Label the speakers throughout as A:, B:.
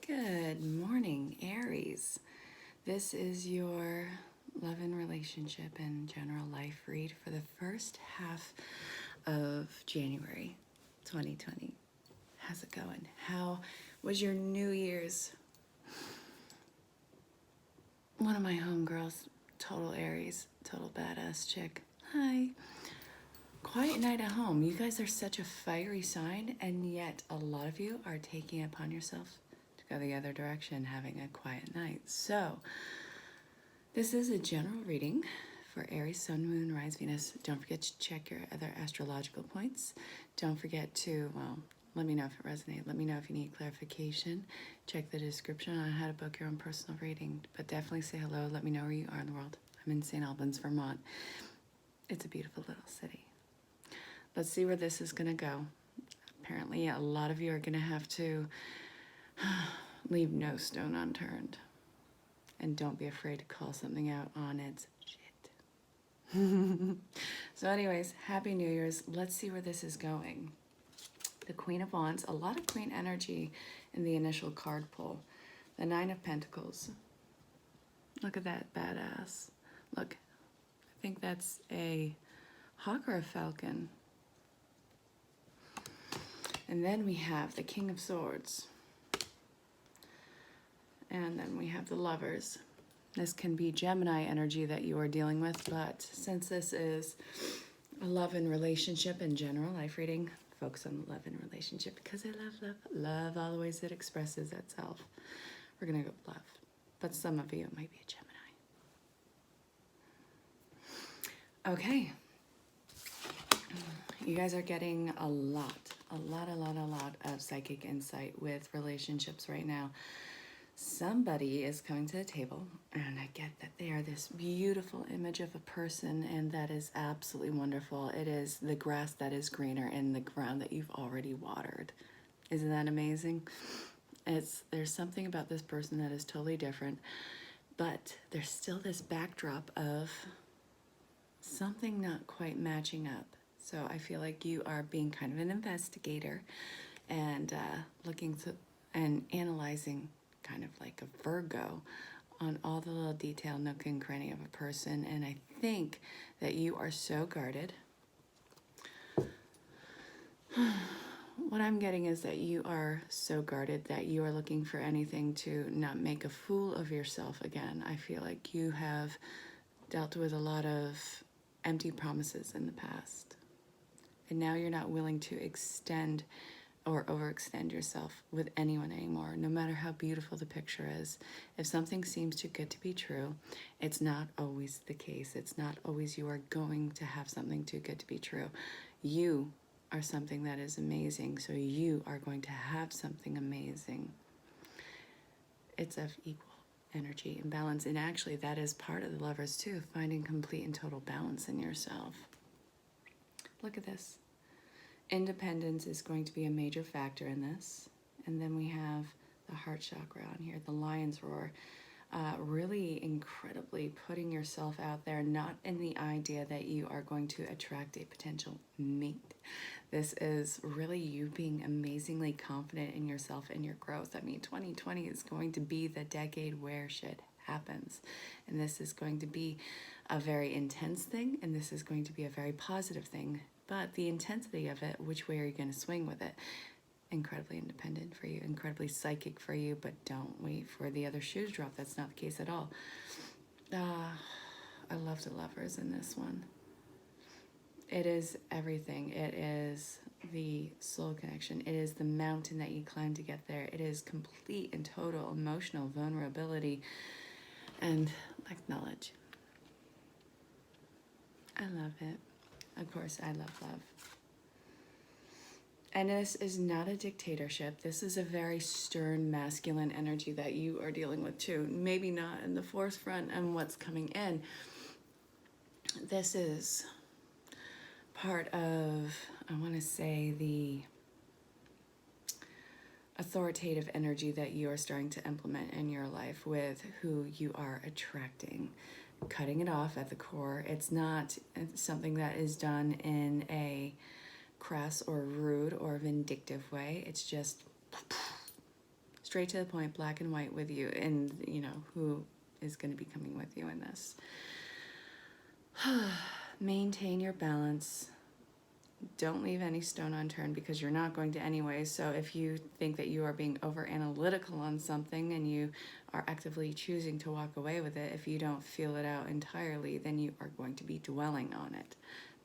A: Good morning, Aries. This is your love and relationship and general life read for the first half of January 2020. How's it going? How was your New Year's? One of my homegirls, total Aries, total badass chick. Hi. Quiet night at home. You guys are such a fiery sign, and yet a lot of you are taking it upon yourself to go the other direction, having a quiet night. So, this is a general reading for Aries, Sun, Moon, Rise, Venus. Don't forget to check your other astrological points. Don't forget to, let me know if it resonates. Let me know if you need clarification. Check the description on how to book your own personal reading. But definitely say hello. Let me know where you are in the world. I'm in St. Albans, Vermont. It's a beautiful little city. Let's see where this is going to go. Apparently, a lot of you are going to have to leave no stone unturned. And don't be afraid to call something out on its shit. So anyways, Happy New Year's. Let's see where this is going. The Queen of Wands, a lot of Queen energy in the initial card pull. The Nine of Pentacles. Look at that badass. Look, I think that's a hawk or a falcon. And then we have the King of Swords. And then we have the Lovers. This can be Gemini energy that you are dealing with, but since this is a love and relationship in general life reading, focus on the love and relationship because I love all the ways it expresses itself. We're going to go with love, but some of you might be a Gemini. Okay. You guys are getting a lot of psychic insight with relationships right now. Somebody is coming to the table, and I get that they are this beautiful image of a person, and that is absolutely wonderful. It is the grass that is greener in the ground that you've already watered. Isn't that amazing? There's something about this person that is totally different, but there's still this backdrop of something not quite matching up. So I feel like you are being kind of an investigator and looking to and analyzing kind of like a Virgo on all the little detail, nook and cranny of a person. And I think that you are so guarded. What I'm getting is that you are so guarded that you are looking for anything to not make a fool of yourself again. I feel like you have dealt with a lot of empty promises in the past. And now you're not willing to extend or overextend yourself with anyone anymore, no matter how beautiful the picture is. If something seems too good to be true, it's not always the case. It's not always you are going to have something too good to be true. You are something that is amazing, so you are going to have something amazing. It's of equal energy and balance, and actually that is part of the Lovers too, finding complete and total balance in yourself. Look at this. Independence is going to be a major factor in this. And then we have the heart chakra on here, the lion's roar. Really incredibly putting yourself out there, not in the idea that you are going to attract a potential mate. This is really you being amazingly confident in yourself and your growth. I mean, 2020 is going to be the decade where shit happens. And this is going to be a very intense thing, and this is going to be a very positive thing. But the intensity of it, which way are you going to swing with it? Incredibly independent for you, incredibly psychic for you, but don't wait for the other shoe to drop. That's not the case at all. I love the Lovers in this one. It is everything. It is the soul connection. It is the mountain that you climb to get there. It is complete and total emotional vulnerability and acknowledge. I love it. Of course, I love love. And this is not a dictatorship. This is a very stern, masculine energy that you are dealing with too. Maybe not in the forefront and what's coming in. This is part of, I want to say, the authoritative energy that you are starting to implement in your life with who you are attracting. Cutting it off at the core. It's not something that is done in a crass or rude or vindictive way. It's just straight to the point, black and white with you, and you know who is going to be coming with you in this. Maintain your balance. Don't leave any stone unturned, because you're not going to anyway. So if you think that you are being over analytical on something and you are actively choosing to walk away with it, if you don't feel it out entirely, then you are going to be dwelling on it.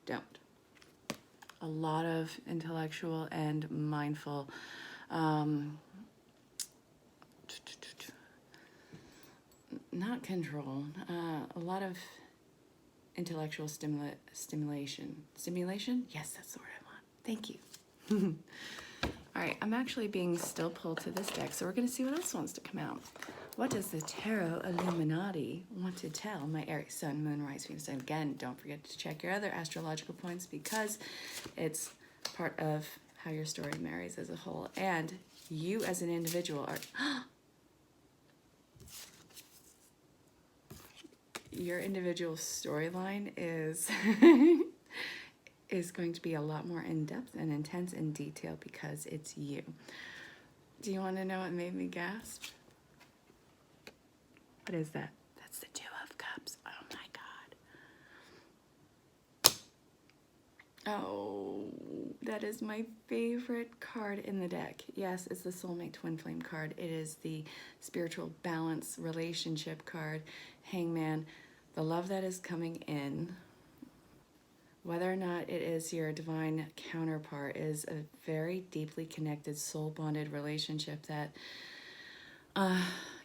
A: Don't. A lot of intellectual and mindful not control, a lot of intellectual stimulation. Stimulation? Yes, that's the word I want. Thank you. All right, I'm actually being still pulled to this deck, so we're going to see what else wants to come out. What does the Tarot Illuminati want to tell my Aries, Sun, Moon, Rise, Venus? And again, don't forget to check your other astrological points, because it's part of how your story marries as a whole. And you as an individual are... your individual storyline is is going to be a lot more in-depth and intense and detailed, because it's you. Do you want to know what made me gasp? What is that? That's the Two of Cups. Oh my God. Oh, that is my favorite card in the deck. Yes, it's the Soulmate Twin Flame card. It is the spiritual balance relationship card. Hangman. The love that is coming in, whether or not it is your divine counterpart, is a very deeply connected, soul-bonded relationship that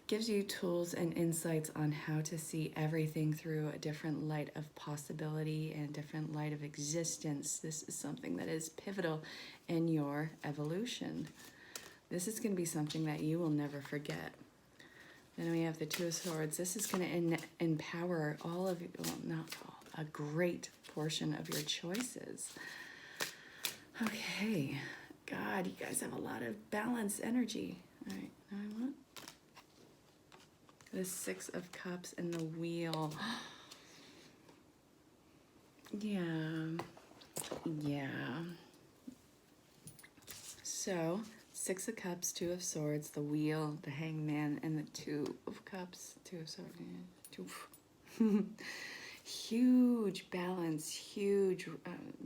A: gives you tools and insights on how to see everything through a different light of possibility and different light of existence. This is something that is pivotal in your evolution. This is going to be something that you will never forget. Then we have the Two of Swords. This is going to empower all of you, well, not all, a great portion of your choices. Okay. God, you guys have a lot of balanced energy. All right, now I want the Six of Cups and the Wheel. Yeah. So, Six of Cups, Two of Swords, the Wheel, the Hangman, and the Two of Cups, Two of Swords, huge balance, huge,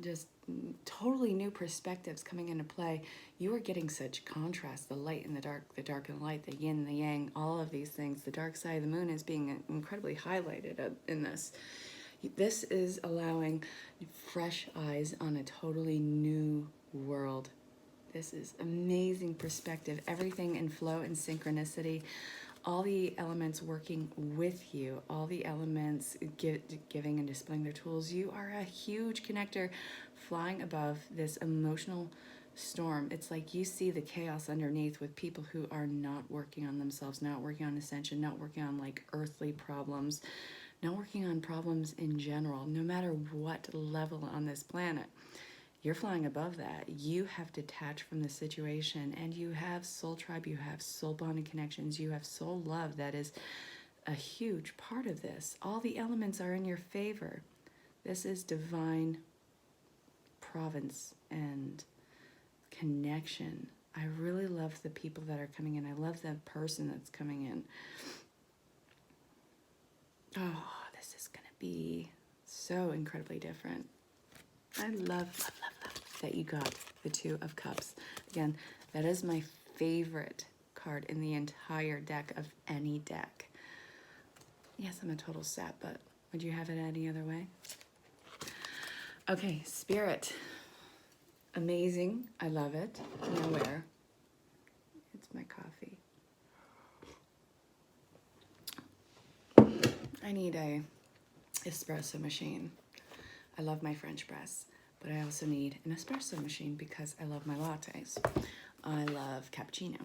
A: just totally new perspectives coming into play. You are getting such contrast, the light and the dark and the light, the yin and the yang, all of these things. The dark side of the moon is being incredibly highlighted in this. This is allowing fresh eyes on a totally new world. This is amazing perspective, everything in flow and synchronicity, all the elements working with you, all the elements giving and displaying their tools. You are a huge connector flying above this emotional storm. It's like you see the chaos underneath with people who are not working on themselves, not working on ascension, not working on like earthly problems, not working on problems in general, no matter what level on this planet. You're flying above that. You have detached from the situation, and you have soul tribe, you have soul bonding connections, you have soul love. That is a huge part of this. All the elements are in your favor. This is divine province and connection. I really love the people that are coming in. I love the person that's coming in. Oh, this is going to be so incredibly different. I love that you got the Two of Cups. Again, that is my favorite card in the entire deck of any deck. Yes, I'm a total sap, but would you have it any other way? Okay, Spirit. Amazing. I love it. Now where? It's my coffee. I need a espresso machine. I love my French press, but I also need an espresso machine because I love my lattes. I love cappuccino.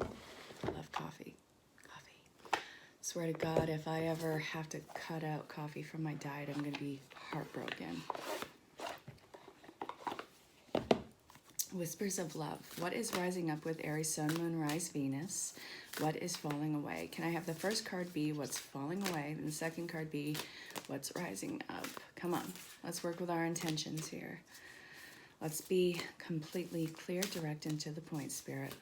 A: I love coffee. Swear to God, if I ever have to cut out coffee from my diet, I'm going to be heartbroken. Whispers of Love. What is rising up with Aries, Sun, Moon, Rise, Venus? What is falling away? Can I have the first card be what's falling away, and the second card be what's rising up? Come on, let's work with our intentions here. Let's be completely clear, direct, and to the point, Spirit.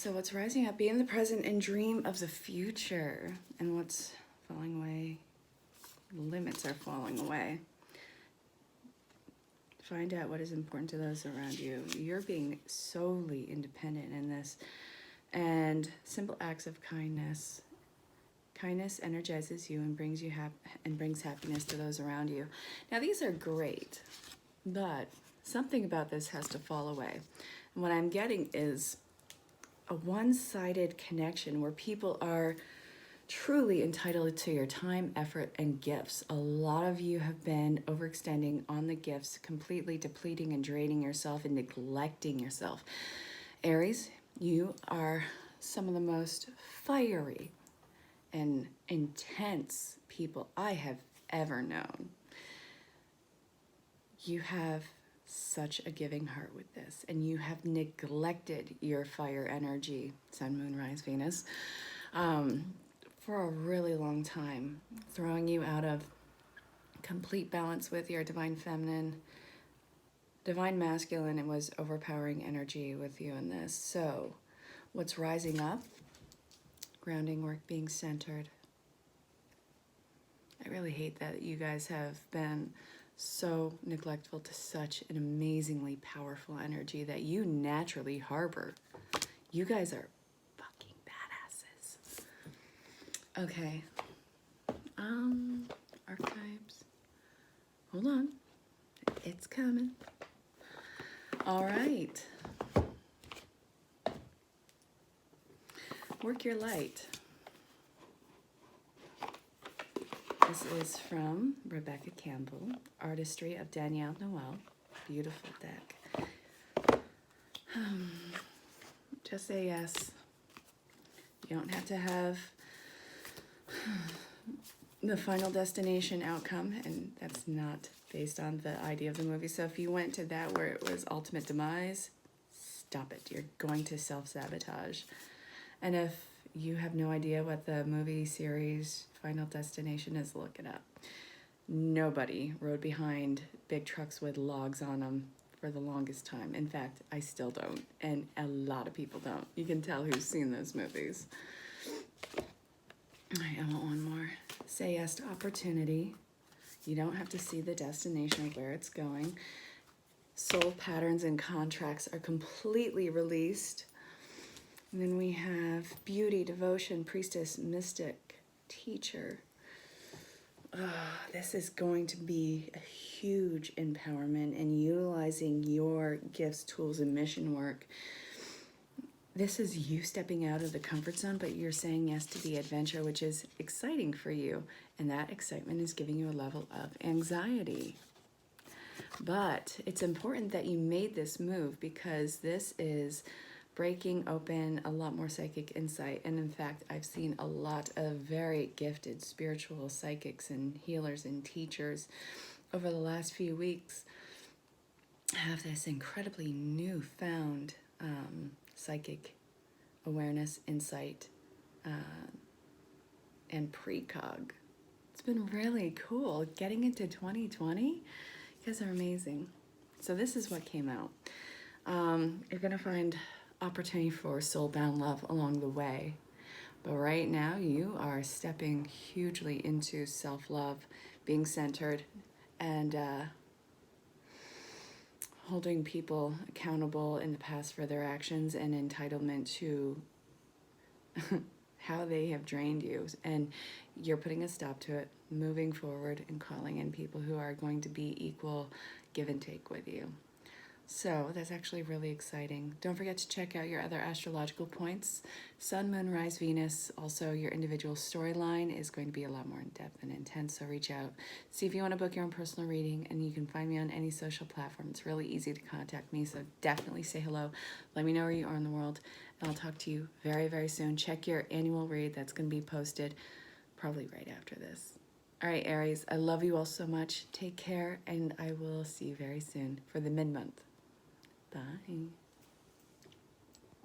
A: so what's rising up? Be in the present and dream of the future. And what's falling away? Limits are falling away. Find out what is important to those around you. You're being solely independent in this. And simple acts of kindness. Kindness energizes you and brings happiness to those around you. Now these are great, but something about this has to fall away. And what I'm getting is a one-sided connection where people are truly entitled to your time, effort, and gifts. A lot of you have been overextending on the gifts, completely depleting and draining yourself and neglecting yourself. Aries, you are some of the most fiery and intense people I have ever known. You have such a giving heart with this, and you have neglected your fire energy, Sun, Moon, Rise, Venus, for a really long time, throwing you out of complete balance with your divine feminine. Divine masculine, it was overpowering energy with you in this. So what's rising up? Grounding work, being centered. I really hate that you guys have been so neglectful to such an amazingly powerful energy that you naturally harbor. You guys are fucking badasses. Okay. Archetypes. Hold on. It's coming. All right. Work your light. This is from Rebecca Campbell, Artistry of Danielle Noel. Beautiful deck. Just say yes. You don't have to have the final destination outcome, and that's not based on the idea of the movie. So if you went to that where it was ultimate demise, stop it. You're going to self-sabotage. And if you have no idea what the movie series Final Destination is, look it up. Nobody rode behind big trucks with logs on them for the longest time. In fact, I still don't, and a lot of people don't. You can tell who's seen those movies. All right, I want one more. Say yes to opportunity. You don't have to see the destination of where it's going. Soul patterns and contracts are completely released. And then we have beauty, devotion, priestess, mystic, teacher. This is going to be a huge empowerment and utilizing your gifts, tools, and mission work. This is you stepping out of the comfort zone, but you're saying yes to the adventure, which is exciting for you. And that excitement is giving you a level of anxiety. But it's important that you made this move because this is breaking open a lot more psychic insight. And in fact, I've seen a lot of very gifted spiritual psychics and healers and teachers over the last few weeks have this incredibly newfound psychic awareness, insight, and precog. It's been really cool. Getting into 2020, you guys are amazing. So this is what came out. You're going to find opportunity for soul-bound love along the way. But right now, you are stepping hugely into self-love, being centered, and holding people accountable in the past for their actions and entitlement to how they have drained you. And you're putting a stop to it, moving forward, and calling in people who are going to be equal give and take with you. So that's actually really exciting. Don't forget to check out your other astrological points. Sun, Moon, Rise, Venus. Also, your individual storyline is going to be a lot more in-depth and intense, so reach out. See if you want to book your own personal reading, and you can find me on any social platform. It's really easy to contact me, so definitely say hello. Let me know where you are in the world, and I'll talk to you very, very soon. Check your annual read. That's going to be posted probably right after this. All right, Aries, I love you all so much. Take care, and I will see you very soon for the mid-month. Bye.